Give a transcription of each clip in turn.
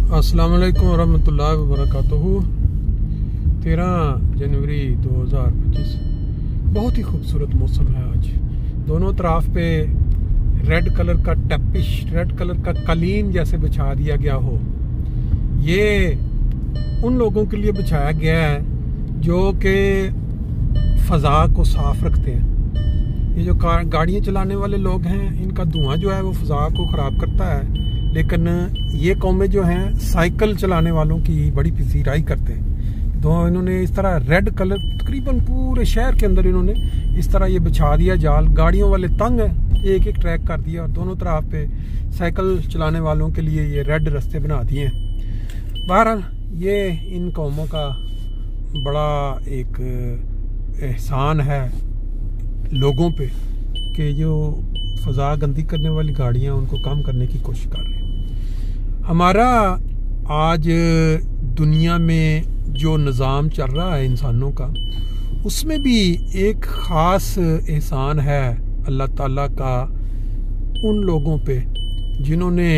अस्सलाम वालेकुम वरहमतुल्लाहि वबरकातुहू। 13 जनवरी 2025 बहुत ही खूबसूरत मौसम है आज। दोनों तरफ पे रेड कलर का टैपिश, रेड कलर का कालीन जैसे बिछा दिया गया हो। ये उन लोगों के लिए बिछाया गया है जो कि फ़ज़ा को साफ़ रखते हैं। ये जो गाड़ियाँ चलाने वाले लोग हैं, इनका धुआं जो है वो फ़ज़ा को ख़राब करता है, लेकिन ये कौमें जो हैं साइकिल चलाने वालों की बड़ी पसीराई करते हैं। तो इन्होंने इस तरह रेड कलर तकरीबन पूरे शहर के अंदर इन्होंने इस तरह ये बिछा दिया जाल। गाड़ियों वाले तंग हैं, एक एक ट्रैक कर दिया और दोनों तरफ पे साइकिल चलाने वालों के लिए ये रेड रास्ते बना दिए हैं। बहरहाल ये इन कौमों का बड़ा एक एहसान है लोगों पे कि जो फ़ज़ा गंदी करने वाली गाड़ियाँ उनको कम करने की कोशिश कर रहे हैं। हमारा आज दुनिया में जो निज़ाम चल रहा है इंसानों का, उसमें भी एक ख़ास एहसान है अल्लाह ताला का उन लोगों पे जिन्होंने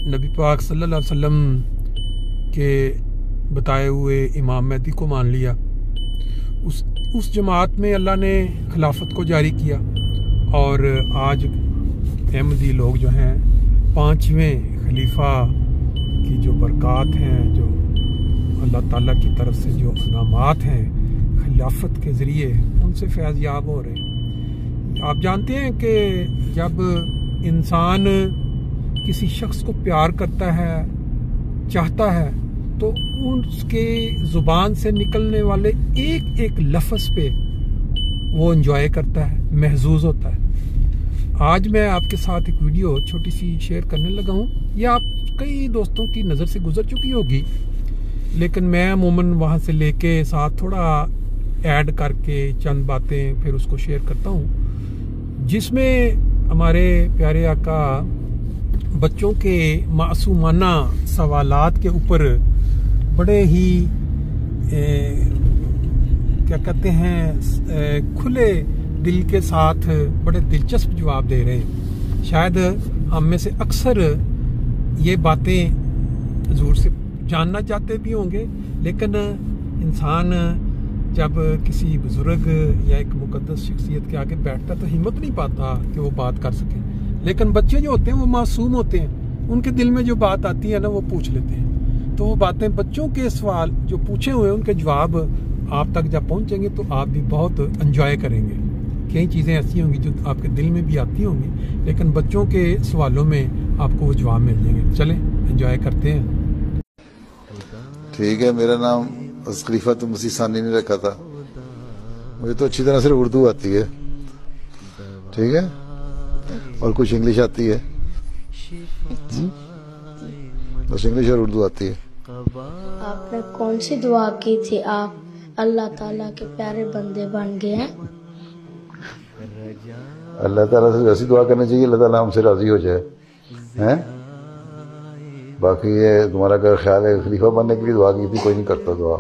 नबी पाक सल्लल्लाहु अलैहि वसल्लम के बताए हुए इमाम मेहदी को मान लिया। उस जमात में अल्लाह ने खिलाफत को जारी किया और आज अहमदी लोग जो हैं 5वें खलीफा की जो बरक़ात हैं, जो अल्लाह ताला की तरफ से जो इनामात हैं खिलाफत के ज़रिए, उनसे फैज़याब हो रहे हैं। आप जानते हैं कि जब इंसान किसी शख्स को प्यार करता है, चाहता है, तो उसके ज़ुबान से निकलने वाले एक एक लफ्ज़ पे वो एंजॉय करता है, महजूज होता है। आज मैं आपके साथ एक वीडियो छोटी सी शेयर करने लगा हूँ। ये आप कई दोस्तों की नज़र से गुजर चुकी होगी, लेकिन मैं अमूमन वहाँ से लेके साथ थोड़ा ऐड करके चंद बातें फिर उसको शेयर करता हूँ, जिसमें हमारे प्यारे आका बच्चों के मासूमाना सवालात के ऊपर बड़े ही क्या कहते हैं खुले दिल के साथ बड़े दिलचस्प जवाब दे रहे हैं। शायद हम में से अक्सर ये बातें ज़रूर से जानना चाहते भी होंगे, लेकिन इंसान जब किसी बुजुर्ग या एक मुकद्दस शख्सियत के आगे बैठता तो हिम्मत नहीं पाता कि वो बात कर सके। लेकिन बच्चे जो होते हैं वो मासूम होते हैं, उनके दिल में जो बात आती है ना वो पूछ लेते हैं। तो वो बातें, बच्चों के सवाल जो पूछे हुए उनके जवाब आप तक जब पहुंचेंगे तो आप भी बहुत एंजॉय करेंगे। कई चीज़ें ऐसी होंगी जो आपके दिल में भी आती होंगी, लेकिन बच्चों के सवालों में आपको वो जवाब मिल जाएंगे। चलें एंजॉय करते हैं। ठीक है, मेरा नाम खलीफा तो मसीह सानी ने रखा था। मुझे तो अच्छी तरह से उर्दू आती है, ठीक है, और कुछ इंग्लिश आती है, बस इंग्लिश और उर्दू आती है। आपने कौन सी दुआ की थी? आप अल्लाह ताला के प्यारे बंदे बन गए हैं। अल्लाह ताला से ऐसी दुआ करनी चाहिए अल्लाह ताला हमसे राजी हो जाए, हैं? बाकी ये तुम्हारा अगर ख्याल है खलीफा बनने के लिए दुआ की थी, कोई नहीं करता दुआ,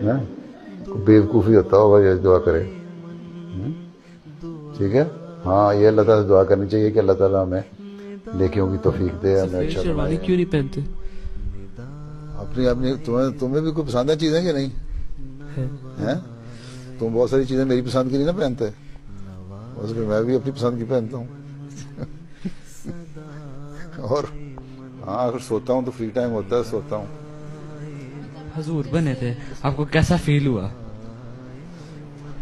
हैं? बेवकूफ़ी होता होगा ये दुआ करे, ठीक है। हाँ, ये अल्लाह ताला से दुआ करनी चाहिए कि अल्लाह ताला हमें नेकियों की तौफीक दे, हमें अच्छा शेरवानी क्यों नहीं पहनते? अपनी तुम्हें भी कोई पसंद है चीजें कि नहीं हैं? तुम बहुत सारी चीजें मेरी पसंद की नहीं ना पहनते, बस फिर मैं भी अपनी पसंद की पहनता हूँ। और हाँ, अगर सोता हूँ तो फ्री टाइम होता है, सोता हूँ। हुजूर बने थे, आपको कैसा फील हुआ?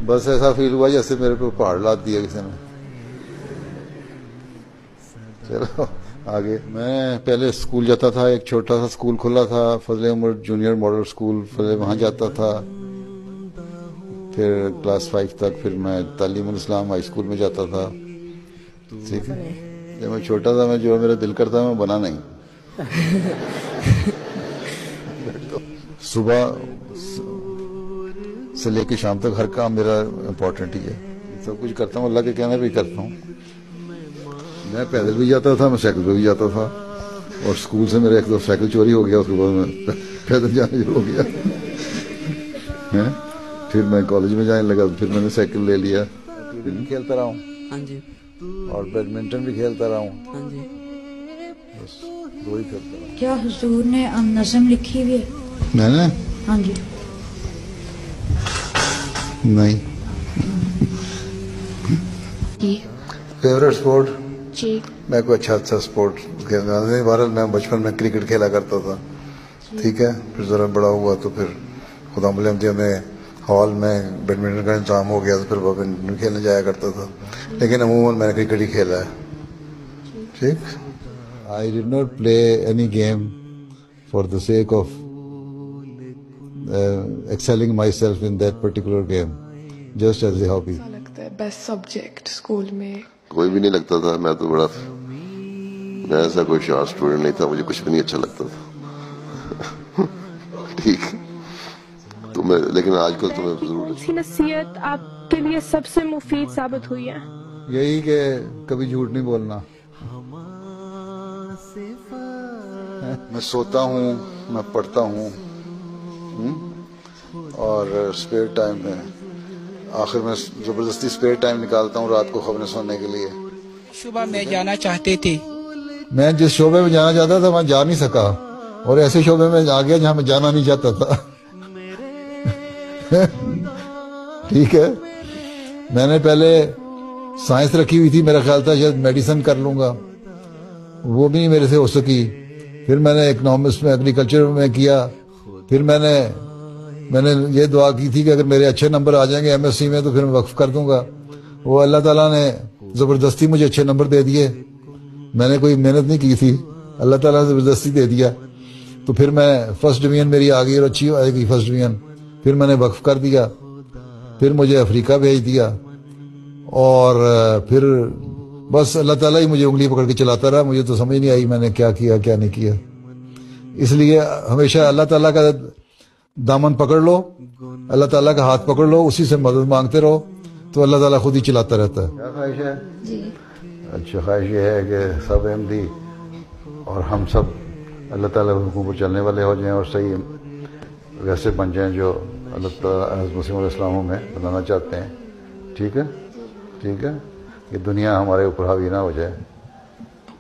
बस ऐसा फील हुआ जैसे मेरे को पहाड़ लाद दिया किसी ने। चलो आगे। मैं पहले स्कूल जाता था, एक छोटा सा स्कूल खुला था, फजले उमर जूनियर मॉडल स्कूल, वहाँ जाता था। फिर क्लास 5 तक फिर मैं तालीमुल इस्लाम हाई स्कूल में जाता था, ठीक है। जब मैं छोटा था, मैं जो मेरा दिल करता मैं बना नहीं। सुबह से लेके शाम तक हर काम मेरा इम्पोर्टेंट ही है, सब कुछ करता हूँ, अल्लाह के कहने पे करता हूँ। मैं पैदल भी जाता था, मैं साइकिल पे भी जाता था, और स्कूल से मेरा एक दो साइकिल चोरी हो गया, उसके बाद मैं पैदल जाने शुरू हो गया है। फिर मैं कॉलेज में जाने लगा, फिर मैंने साइकिल ले लिया। क्रिकेट भी खेलता रहा हूँ, हाँ जी, और बैडमिंटन भी खेलता रहा हूँ। हाँ जी। बस वही करता हूँ। क्या हुजूर ने नज़म लिखी हुई है? मैंने हाँ जी। नहीं। जी फेवरेट स्पोर्ट, जी मैं कोई अच्छा स्पोर्ट खेलना नहीं। बहरहाल मैं बचपन में क्रिकेट खेला करता था, ठीक है। फिर ज़रा बड़ा हुआ तो फिर खुदा मलमदिया में हॉल में बैडमिंटन का इंतजाम हो गया तो फिर बैडमिंटन खेलने जाया करता था, लेकिन अमूमन मैंने क्रिकेट ही खेला है, ठीक। I did not play any game for the sake of excelling myself in that particular game, just as a hobby. लगता है बेस्ट सब्जेक्ट स्कूल में? कोई भी नहीं लगता था, मैं तो बड़ा, मैं ऐसा कोई शार्ट स्टूडेंट नहीं था, मुझे कुछ भी नहीं अच्छा लगता था। ठीक, तो मैं, लेकिन आजकल तो मैं जरूर। कौन सी नसीहत आपके लिए सबसे मुफीद साबित हुई है? यही कि कभी झूठ नहीं बोलना। मैं सोता हूँ, मैं पढ़ता हूँ, और स्पेयर टाइम में आखिर में जबरदस्ती स्पेयर टाइम निकालता हूँ रात को खबरें सुनने के लिए। सुबह में जाना चाहते थे, मैं जिस शोबे में जाना चाहता था मैं जा नहीं सका, और ऐसे शोबे में आ गया जहाँ मैं जाना नहीं चाहता था। ठीक है, मैंने पहले साइंस रखी हुई थी, मेरा ख्याल था शायद मेडिसिन कर लूंगा, वो भी मेरे से हो सकी। फिर मैंने इकोनॉमिक्स में, एग्रीकल्चर में किया। फिर मैंने ये दुआ की थी कि अगर मेरे अच्छे नंबर आ जाएंगे एमएससी में तो फिर मैं वक्फ कर दूंगा। वो अल्लाह ताला ने जबरदस्ती मुझे अच्छे नंबर दे दिए, मैंने कोई मेहनत नहीं की थी, अल्लाह ताला ने जबरदस्ती दे दिया। तो फिर मैं फर्स्ट डिवीजन मेरी आ गई और अच्छी आएगी फर्स्ट डिवीजन। फिर मैंने वक्फ कर दिया, फिर मुझे अफ्रीका भेज दिया, और फिर बस अल्लाह ताला ही मुझे उंगली पकड़ के चलाता रहा। मुझे तो समझ नहीं आई मैंने क्या किया क्या नहीं किया। इसलिए हमेशा अल्लाह ताला का दामन पकड़ लो, अल्लाह ताला का हाथ पकड़ लो, उसी से मदद मांगते रहो तो अल्लाह ताला खुद ही चलाता रहता है। क्या ख्वाहिश है? जी अच्छा, ख्वाहिश ये है कि सब अहमदी और हम सब अल्लाह ताला के हुक्म पर चलने वाले हो जाएं और सही वैसे बन जाएं जो अल्लाह ताला मुस्लिम इस्लामों में बनाना चाहते हैं। ठीक है, ठीक है, ये दुनिया हमारे ऊपर हावी ना हो जाए।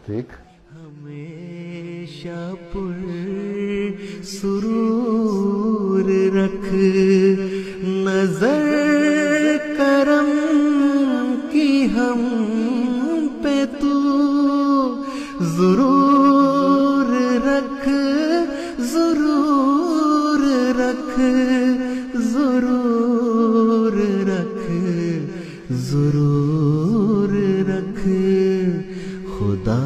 ठीक, हमेशा सुरूर रख, नजर करम की हम पे तू जरूर रख, जरूर रख, जरूर रख, जरूर रख खुदा।